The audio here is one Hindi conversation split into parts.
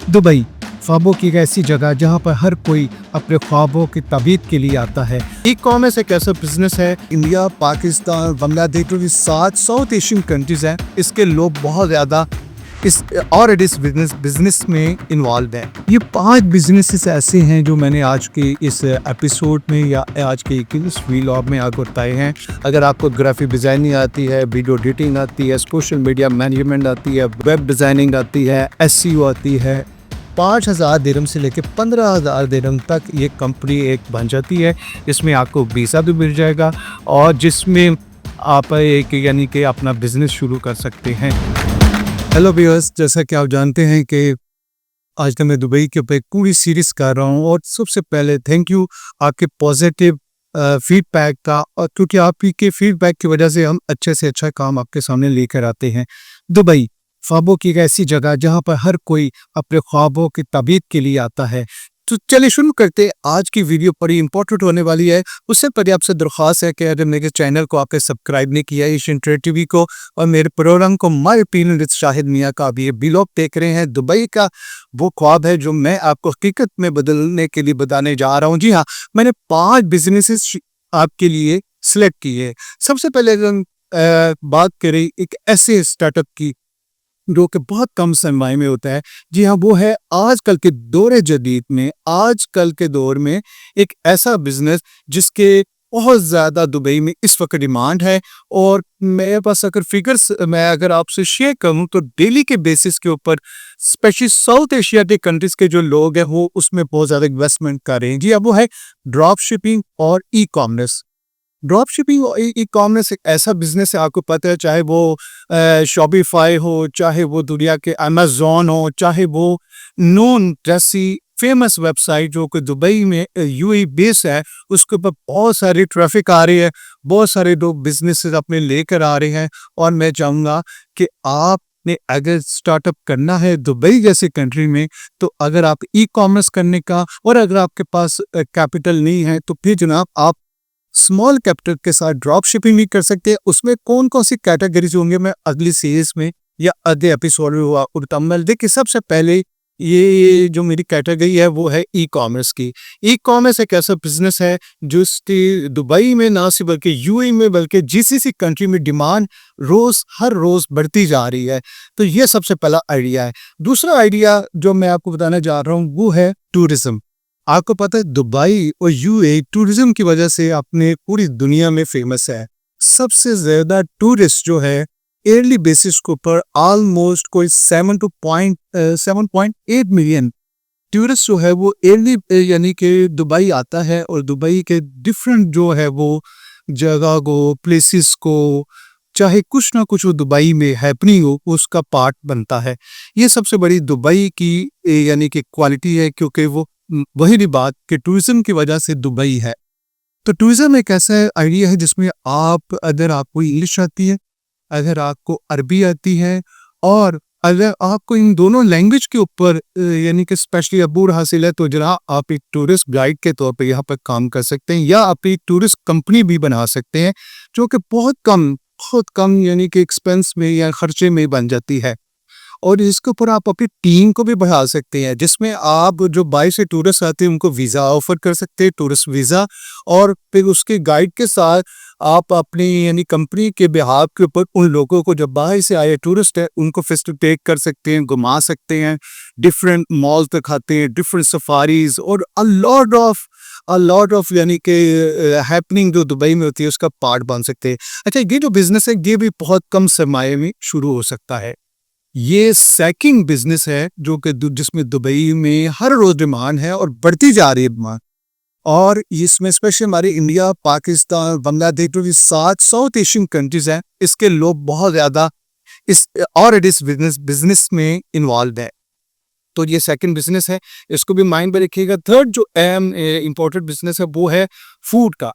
दुबई ख्वाबों की एक ऐसी जगह जहां पर हर कोई अपने ख्वाबों की ताबीर के लिए आता है। ई कॉमर्स एक ऐसा बिजनेस है, इंडिया, पाकिस्तान, बांग्लादेश और 7 साउथ एशियन कंट्रीज हैं। इसके लोग बहुत ज़्यादा इस बिजनेस में इन्वॉल्व हैं। ये 5 बिजनेसेस ऐसे हैं जो मैंने आज के इस एपिसोड में या आज के इस व्लॉग में आपको बताए हैं। अगर आपको ग्राफिक डिज़ाइनिंग आती है, वीडियो एडिटिंग आती है, सोशल मीडिया मैनेजमेंट आती है, वेब डिज़ाइनिंग आती है, एसईओ आती है, 5,000 दिरहम से लेकर 15,000 दिरहम तक ये कंपनी एक बन जाती है। इसमें आपको वीज़ा भी मिल जाएगा और जिसमें आप एक यानी कि अपना बिजनेस शुरू कर सकते हैं। हेलो व्यूअर्स, जैसा कि आप जानते हैं कि आज मैं दुबई के ऊपर एक पूरी सीरीज कर रहा हूँ और सबसे पहले थैंक यू आपके पॉजिटिव फीडबैक का, और क्योंकि आप के फीडबैक की वजह से हम अच्छे से अच्छा काम आपके सामने लेकर आते हैं। दुबई ख्वाबों की एक ऐसी जगह जहां पर हर कोई अपने ख्वाबों की ताबीर के लिए आता है। तो चलिए शुरू करते हैं। आज की वीडियो बड़ी इंपॉर्टेंट होने वाली है। उससे पहले आपसे दरख्वास्त है कि अगर मेरे चैनल को आपने सब्सक्राइब नहीं किया, एशियन ट्रेड टीवी को, और मेरे प्रोग्राम को माय ओपिनियन विद शाहिद मियां का आप ये व्लॉग देख रहे हैं, दुबई का वो ख्वाब है जो मैं आपको हकीकत में बदलने के लिए बताने जा रहा हूँ। जी हाँ, मैंने 5 बिजनेसेस आपके लिए सिलेक्ट किए। सबसे पहले अगर हम बात करें एक ऐसे स्टार्टअप की जो कि बहुत कम सरमाए में होता है। जी हाँ, वो है आजकल के दौर जदीद में, आजकल के दौर में एक ऐसा बिजनेस जिसके बहुत ज़्यादा दुबई में इस वक्त डिमांड है। और मेरे पास अगर फिगर्स मैं अगर आपसे शेयर करूं तो डेली के बेसिस के ऊपर स्पेशली साउथ एशिया के कंट्रीज़ के जो लोग हैं वो उसमें बहुत ज़्यादा इन्वेस्टमेंट कर रहे हैं। जी हाँ, वो है ड्रॉप शिपिंग और ई कॉमर्स। ड्रॉप शिपिंग और ई कॉमर्स एक ऐसा बिजनेस है, आपको पता है, चाहे वो शॉपिफाई हो, चाहे वो दुनिया के अमेज़न हो, चाहे वो नून जैसी फेमस वेबसाइट जो कि दुबई में यूएई बेस है, उसके ऊपर बहुत सारी ट्रैफिक आ रही है, बहुत सारे लोग बिजनेसेस अपने लेकर आ रहे हैं। और मैं चाहूँगा कि आपने अगर स्टार्टअप करना है दुबई जैसी कंट्री में, तो अगर आप ई कॉमर्स करने का, और अगर आपके पास कैपिटल नहीं है, तो फिर जनाब आप स्मॉल कैपिटल के साथ ड्रॉप शिपिंग भी कर सकते हैं। उसमें कौन कौन सी कैटेगरीज होंगे मैं अगली सीरीज में या अगले एपिसोड में हुआ मुकम्मल। देखिए, सबसे पहले ये जो मेरी कैटेगरी है वो है ई कॉमर्स की। ई कॉमर्स एक ऐसा बिजनेस है जिसकी दुबई में ना सिर्फ बल्कि यूएई में बल्कि जीसीसी कंट्री में डिमांड हर रोज बढ़ती जा रही है। तो ये सबसे पहला आइडिया है। दूसरा आइडिया जो मैं आपको बताने जा रहा हूँ वो है टूरिज्म। आपको पता है दुबई और यूएई टूरिज्म की वजह से अपने पूरी दुनिया में फेमस है। सबसे ज्यादा टूरिस्ट जो है ईयरली बेसिस के ऊपर ऑलमोस्ट कोई 7.8 मिलियन टूरिस्ट जो है वो ईयरली यानी कि दुबई आता है, और दुबई के डिफरेंट जो है वो जगह को, प्लेसेस को, चाहे कुछ ना कुछ वो दुबई में हैपनिंग हो, उसका पार्ट बनता है। ये सबसे बड़ी दुबई की यानी कि क्वालिटी है, क्योंकि वो वही नहीं बात कि टूरिज्म की वजह से दुबई है। तो टूरिज्म एक ऐसा आइडिया है जिसमें आप, अगर आपको इंग्लिश आती है, अगर आपको अरबी आती है, और अगर आपको इन दोनों लैंग्वेज के ऊपर यानी कि स्पेशली अबूर हासिल है, तो जरा आप एक टूरिस्ट गाइड के तौर पे यहाँ पर काम कर सकते हैं, या आप एक टूरिस्ट कंपनी भी बना सकते हैं जो कि बहुत कम यानी कि एक्सपेंस में या खर्चे में बन जाती है। और इसके ऊपर आप अपनी टीम को भी बढ़ा सकते हैं, जिसमें आप जो बाहर से टूरिस्ट आते हैं उनको वीज़ा ऑफर कर सकते हैं, टूरिस्ट वीज़ा। और फिर उसके गाइड के साथ आप अपनी यानी कंपनी के बिहाफ के ऊपर उन लोगों को जो बाहर से आए टूरिस्ट है उनको फेसिलिटेट कर सकते हैं, घुमा सकते हैं, डिफरेंट मॉल्स दिखाते हैं, डिफरेंट सफारीज, और अ लॉट ऑफ यानी कि हैपनिंग जो दुबई में होती है उसका पार्ट बन सकते हैं। अच्छा, ये जो बिजनेस है ये भी बहुत कम सरमाए में शुरू हो सकता है। ये सेकंड बिजनेस है जो कि जिसमें दुबई में हर रोज डिमांड है और बढ़ती जा रही है डिमांड। और इसमें स्पेशली हमारे इंडिया, पाकिस्तान, बांग्लादेश जो 7 साउथ एशियन कंट्रीज हैं, इसके लोग बहुत ज्यादा इस बिजनेस में इन्वॉल्व है। तो ये सेकंड बिजनेस है, इसको भी माइंड में रखिएगा। थर्ड जो अहम इंपॉर्टेंट बिजनेस है वो है फूड का।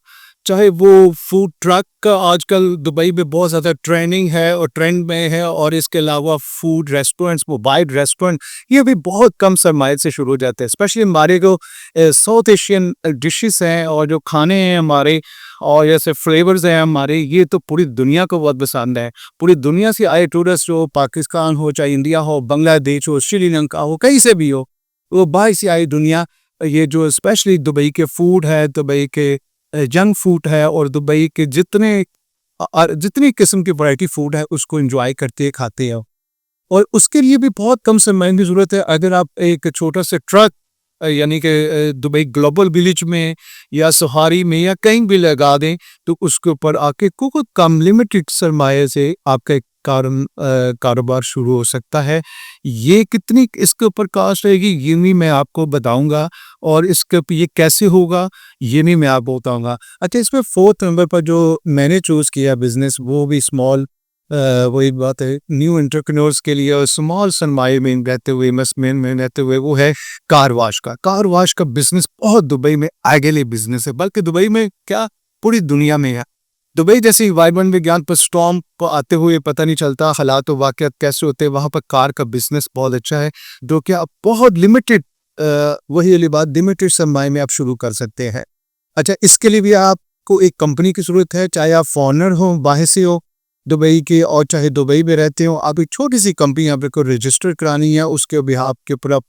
चाहे वो फूड ट्रक का आजकल दुबई में बहुत ज़्यादा ट्रेंडिंग है और ट्रेंड में है, और इसके अलावा फूड रेस्टोरेंट्स, मोबाइल रेस्टोरेंट, ये भी बहुत कम सरमाए से शुरू हो जाते हैं। स्पेशली हमारे जो साउथ एशियन डिशेस हैं और जो खाने हैं हमारे, और जैसे फ्लेवर्स हैं हमारे, ये तो पूरी दुनिया को बहुत पसंद है। पूरी दुनिया से आए टूरिस्ट हो, पाकिस्तान हो, चाहे इंडिया हो, बांग्लादेश हो, श्रीलंका हो, कहीं से भी हो, वो बाहर से आई दुनिया ये जो स्पेशली दुबई के फूड है, दुबई के जंक फूड है, और दुबई के जितनी किस्म की वैरायटी फूड है उसको एंजॉय करते हैं, खाते हैं। और उसके लिए भी बहुत कम सरमाए की ज़रूरत है। अगर आप एक छोटा सा ट्रक यानी कि दुबई ग्लोबल विलेज में या सहारी में या कहीं भी लगा दें, तो उसके ऊपर आके कुछ कम लिमिटेड सरमाए से आपका एक कारोबार शुरू हो सकता है। ये कितनी इसके ऊपर कास्ट रहेगी ये भी मैं आपको बताऊंगा, और ये कैसे होगा ये भी मैं आपको बताऊंगा। अच्छा, इसमें 4th नंबर पर जो मैंने चूज़ किया बिजनेस, वो भी स्मॉल, वही बात है न्यू एंटरप्रेन्योर्स के लिए, और स्मॉल सरमाए में रहते हुए, इन्वेस्टमेंट में रहते हुए, वो है कार वाश का। कार वाश का बिजनेस बहुत दुबई में आगे बिजनेस है, बल्कि दुबई में क्या पूरी दुनिया में है। दुबई जैसे वाइब्रेंट विज्ञान पर स्टॉर्म पर आते हुए पता नहीं चलता हालात व वाक़यात कैसे होते हैं, वहाँ पर कार का बिजनेस बहुत अच्छा है, जो कि आप बहुत लिमिटेड, वही वाली बात, लिमिटेड सरमाए में आप शुरू कर सकते हैं। अच्छा, इसके लिए भी आपको एक कंपनी की ज़रूरत है, चाहे आप फॉरेनर हो, बाहर से हो दुबई के, और चाहे दुबई में रहते हो, आप एक छोटी सी कंपनी आपको रजिस्टर करानी है। उसके बिहाफ के ऊपर आप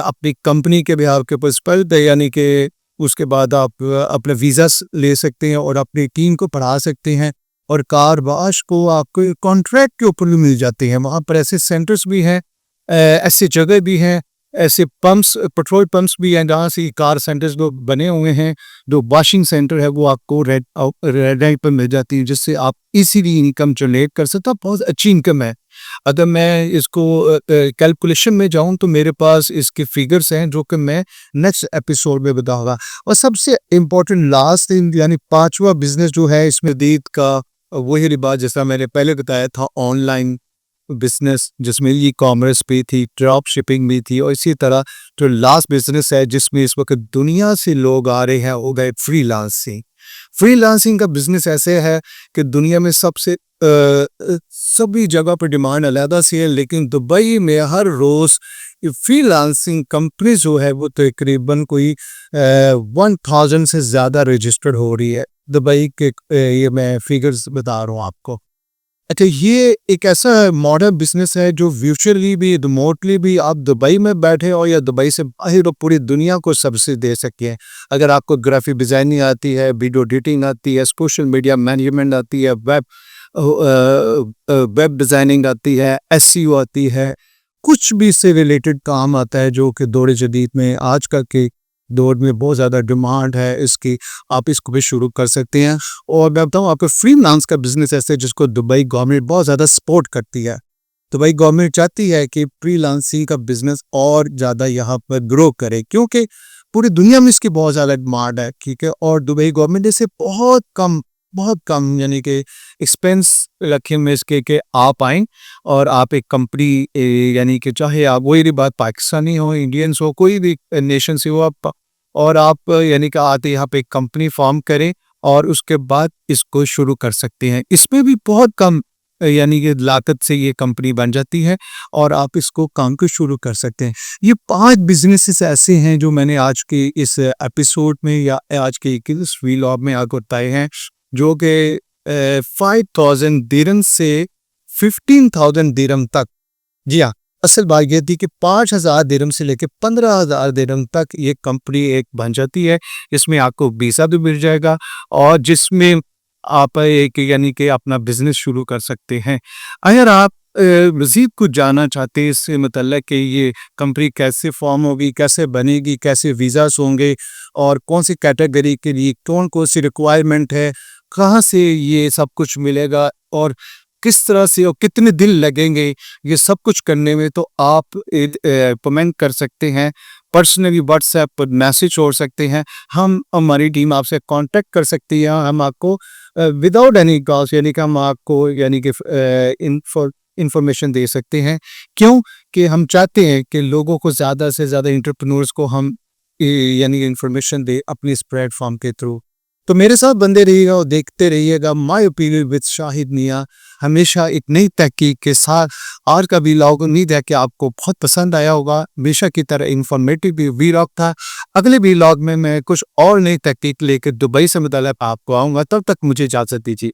अपनी कंपनी के बिहाफ के ऊपर स्पेल, यानी कि उसके बाद आप अपना वीज़ा ले सकते हैं और अपनी टीम को पढ़ा सकते हैं, और कार वाश को आपको कॉन्ट्रैक्ट के ऊपर भी मिल जाते हैं। वहाँ पर ऐसे सेंटर्स भी हैं, ऐसी जगह भी हैं, ऐसे पंप्स, पेट्रोल पंप्स भी हैं जहाँ से कार सेंटर्स जो बने हुए हैं, जो वॉशिंग सेंटर है वो आपको रेड रेट पर मिल जाती है, जिससे आप इजीली इनकम जनरेट कर सकते हो। बहुत अच्छी इनकम है। अगर मैं इसको कैलकुलेशन में जाऊं तो मेरे पास इसके फिगर्स हैं, जो कि मैं नेक्स्ट एपिसोड में बताऊंगा। और सबसे इम्पोर्टेंट लास्ट यानी 5वां बिजनेस जो है इसमें जदीद का, वही बात जैसा मैंने पहले बताया था, ऑनलाइन बिजनेस, जिसमें ई कॉमर्स भी थी, ड्रॉप शिपिंग भी थी, और इसी तरह जो लास्ट बिजनेस है जिसमें इस वक्त दुनिया से लोग आ रहे हैं, वो गए फ्रीलांसिंग। फ्रीलांसिंग का बिजनेस ऐसे है कि दुनिया में सबसे सभी जगह पर डिमांड अलग सी है, लेकिन दुबई में हर रोज़ फ्रीलांसिंग कंपनी जो है वो तकरीबन कोई 1000 से ज़्यादा रजिस्टर्ड हो रही है दुबई के। ये मैं फिगर्स बता रहा हूँ आपको। अच्छा, ये एक ऐसा मॉडर्न बिजनेस है जो वर्चुअली भी, रिमोटली भी, आप दुबई में बैठे हो या दुबई से बाहर हो, पूरी दुनिया को सर्विस दे सकते हैं। अगर आपको ग्राफिक डिज़ाइनिंग आती है, वीडियो एडिटिंग आती है, सोशल मीडिया मैनेजमेंट आती है, वेब डिज़ाइनिंग आती है, एसईओ आती है, कुछ भी इससे रिलेटेड काम आता है, जो कि दौर जदीद में आजकल के दौर में बहुत ज़्यादा डिमांड है इसकी, आप इसको भी शुरू कर सकते हैं। और मैं बताऊँ आपको, फ्रीलांस का बिजनेस ऐसे जिसको दुबई गवर्नमेंट बहुत ज़्यादा सपोर्ट करती है। दुबई गवर्नमेंट चाहती है कि फ्रीलांसिंग का बिजनेस और ज़्यादा यहाँ पर ग्रो करे, क्योंकि पूरी दुनिया में इसकी बहुत ज़्यादा डिमांड है, ठीक है। और दुबई गवर्नमेंट इसे बहुत कम यानी कि एक्सपेंस रखे में इसके कि आप आएँ और आप एक कंपनी, यानी कि चाहे आप वही बात पाकिस्तानी हो, इंडियंस हो, कोई भी नेशन से हो आप, और आप यानी कि आते यहाँ पे एक कंपनी फॉर्म करें और उसके बाद इसको शुरू कर सकते हैं। इसमें भी बहुत कम यानी कि लागत से ये कंपनी बन जाती है और आप इसको काम को शुरू कर सकते हैं। ये 5 बिजनेसेस ऐसे हैं जो मैंने आज के इस एपिसोड में या आज के इस व्लॉग में आपको बताए हैं, जो कि 5000 दिरहम से 15,000 दिरहम तक। जी हाँ, असल बात ये थी कि 5000 दिरहम से लेकर 15,000 दिरहम तक ये कंपनी एक बन जाती है। इसमें आपको वीज़ा भी मिल जाएगा और जिसमें आप एक यानी कि अपना बिजनेस शुरू कर सकते हैं। अगर आप मज़ीद कुछ जानना चाहते हैं इससे मतलब कि ये कंपनी कैसे फॉर्म होगी, कैसे बनेगी, कैसे वीज़ास होंगे और कौन सी कैटेगरी के लिए कौन सी रिक्वायरमेंट है, कहाँ से ये सब कुछ मिलेगा और किस तरह से और कितने दिन लगेंगे ये सब कुछ करने में, तो आप कमेंट कर सकते हैं, पर्सनली व्हाट्सएप पर मैसेज छोड़ सकते हैं। हमारी टीम आपसे कांटेक्ट कर सकती है। हम आपको विदाउट एनी कॉस्ट यानी कि हम आपको यानी कि इंफॉर्मेशन दे सकते हैं। क्यों कि हम चाहते हैं कि लोगों को ज़्यादा से ज़्यादा एंटरप्रेन्योर्स को हम यानी इंफॉर्मेशन दे अपने इस प्लेटफॉर्म के थ्रू, तो मेरे साथ बंदे रहिएगा और देखते रहिएगा माय ओपिनियन विद शाहिद मियां, हमेशा एक नई तहकीक के साथ। और का व्लॉग उम्मीद है कि आपको बहुत पसंद आया होगा, हमेशा की तरह इंफॉर्मेटिव भी व्लॉग था। अगले व्लॉग में मैं कुछ और नई तहकीक लेकर दुबई से मुतल्लिक़ आपको आऊँगा, तब तक मुझे इजाज़त दीजिए।